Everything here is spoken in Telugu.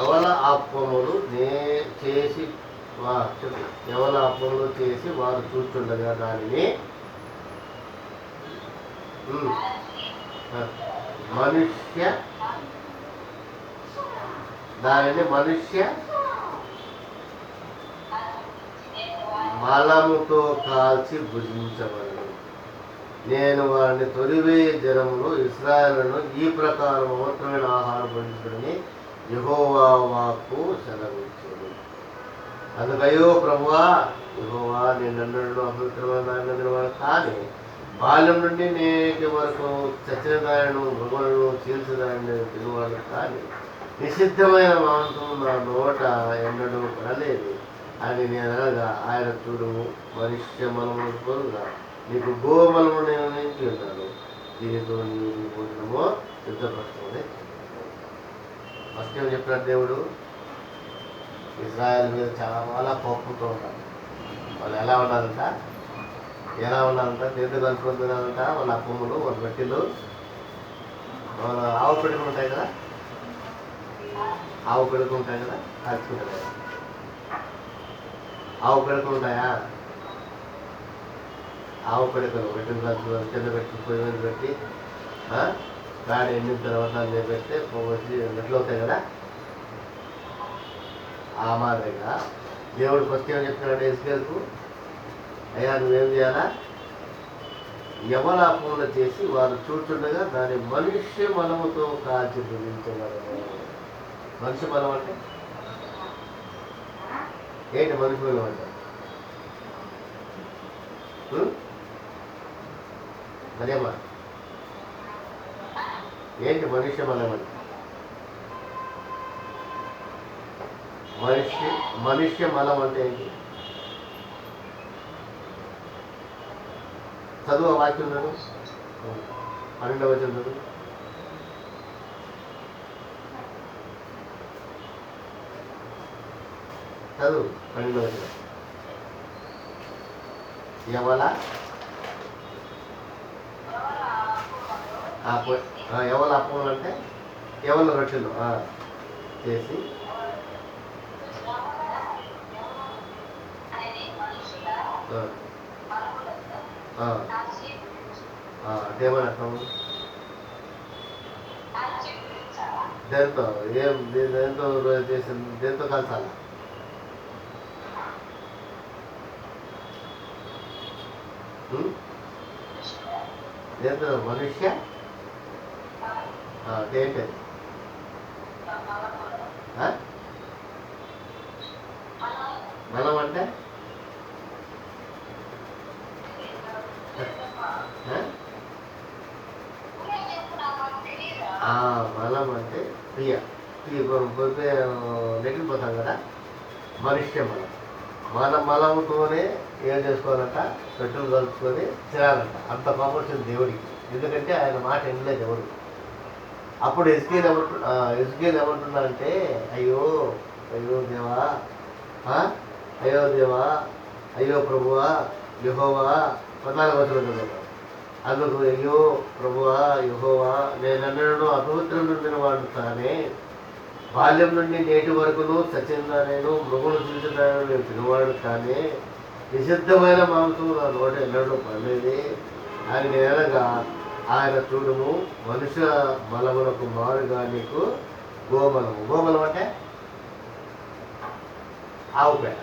ఎవల అప్పములు చేసి ఎవల అప్పములు చేసి వారు చూస్తుండగా దానిని మనుష్య మలముతో కాల్చి భుజించబడను. నేను వారిని తొలివేయ జనములు ఇశ్రాయేలును ఈ ప్రకారం పవిత్రమైన ఆహారం భుజించడని యెహోవా వాక్కు సెలవిచ్చాడు. అందుకయ్యో ప్రభువా, యెహోవా నేను అపవిత్రమైన వాడు కానీ బాల్యం నుండి నేటి వరకు చచ్చిన దానిను మృగలను చీల్చదాన్ని తిరుగువాడు కానీ నిషిద్ధమైన మాంసం నా నోట ఎన్నడూ పడలేదు అని నేను అనగా ఆయన చూడుము మనుష్య మలము కోరుగా నీకు గోమలము నేను నింపి ఉన్నాను, దీనితో నీవు నీ భోజనమో సిద్ధపరచుకొని. ఫస్ట్ ఏం చెప్పినాడు దేవుడు? ఇశ్రాయేలు మీద చాలా కోపంతో ఉన్నారు. వాళ్ళు ఎలా ఉన్నారంట దేంతో కలుపుకొని తినాలంట? వాళ్ళ అప్పములు, వాళ్ళ రొట్టెలు, వాళ్ళ ఆవు పిడకలు ఉంటాయి కదా, కాల్చుకుంటారు. ఆవు పిడకలు ఉంటాయా? ఆవు పిడకలు రొట్టెలు కాల్చుకొని కింద పెట్టి పొయ్యి మీద పెట్టి గాడి ఎండిన తర్వాత పెడితే పోగొచ్చి నెట్లు అవుతాయి కదా. ఆ మాదిరిగా దేవుడు ఫస్ట్ ఏమని చెప్తున్నాడు ఎజ్కేలుకు? అయ్యా నువ్వేం చేయాలా? ఎవల అప్పములు చేసి వారు చూస్తుండగా దాని మనుష్య మలముతో కాల్చి భుజించగలరు. మనిషి బలం అంటే ఏంటి? మనిషి బలం అంటే మరేమా ఏంటి మనుష్య బలం అంటే? మనుష్య మలం అంటే ఏంటి? చదువు వాక్యం 12వ వచనం చదువు 12వ వచనం. ఎవల అప్పములు అంటే ఎవల రొట్టెలు చేసి ఏమని అర్థం? దేంతో చేసింది? దేంతో కలసాల? దేంతో? మనుష్య ఏంటది? మలం అంటే మలం అంటే నెగిలిపోతాం కదా. మనుష్య మన మలంతోనే ఏం చేసుకోవాలంట? పెట్రోల్ కలుపుకొని తినాలంట. అంత కోపం వచ్చింది దేవుడికి. ఎందుకంటే ఆయన మాట వినలేదు ఎవరు. అప్పుడు ఎజ్కేలు ఏమంటున్నారంటే అయ్యో దేవా, అయ్యో ప్రభువా, యెహోవా 14వ వచనం. అందుకు అయ్యో ప్రభువా, యెహోవా, నేనన్నడూ అపవిత్రం నుండిన వాడు తానే, బాల్యం నుండి నేటి వరకును సత్యంగా నేను మృగములు చూసేదాన్ని నేను తినవాడు కానీ నిషిద్ధమైన మాంసం నా నోట ఎన్నడూ పడలేదే అని నేనగా ఆయన చూడుము మనుష్య మలమునకు మారుగా నీకు గోమలము. గోమలం అంటే ఆవు పేడ.